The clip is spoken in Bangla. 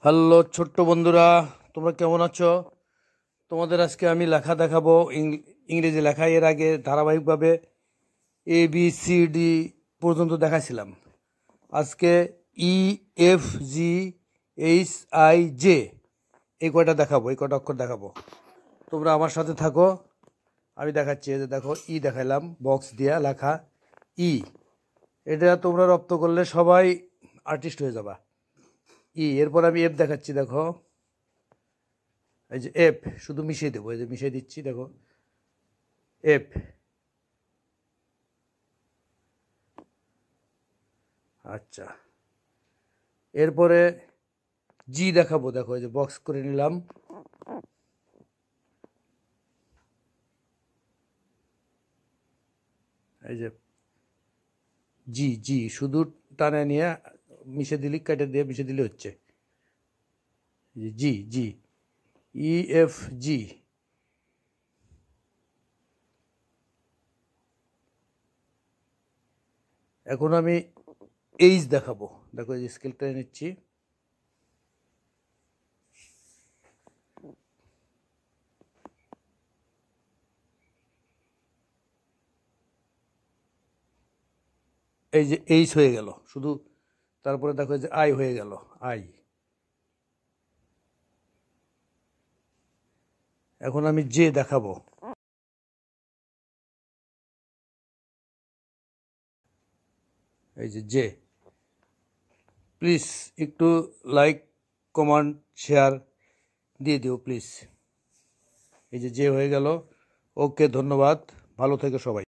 হ্যালো ছোট্ট বন্ধুরা, তোমরা কেমন আছো? তোমাদের আজকে আমি লেখা দেখাবো, ইংরেজি লেখা। এর আগে ধারাবাহিকভাবে ABCD পর্যন্ত দেখাছিলাম। আজকে EFGHIJ এই কয়টা দেখাবো, এই কয়টা অক্ষর দেখাবো। তোমরা আমার সাথে থাকো, আমি দেখাচ্ছি। এই যে দেখো, দেখাইলাম বক্স দিয়া লেখা ই। এটা তোমরা রপ্ত করলে সবাই আর্টিস্ট হয়ে যাবা। এরপর আমি এফ দেখাচ্ছি। দেখো, এই যে এফ, শুধু মিশিয়ে দেবো। এই যে মিশিয়ে দিচ্ছি, দেখো এফ। আচ্ছা, এরপরে জি দেখাবো। দেখো, এই যে বক্স করে নিলাম। এই যে জি, জি শুধু টানে নিয়ে মিশে দিলি, কেটে দিয়ে মিশে দিলে হচ্ছে জি। জি, EFG। এখন আমি এইচ দেখাবো। দেখো, এই যে স্কেলটা নিচ্ছি। এই যে এইচ হয়ে গেল শুধু। তারপরে দেখো, যে আই হয়ে গেল, আই। এখন আমি জে দেখাবো। এই যে জে। প্লিজ একটু লাইক, কমেন্ট, শেয়ার দিয়ে দিও প্লিজ। এই যে হয়ে গেল। ওকে, ধন্যবাদ। ভালো থেকো সবাই।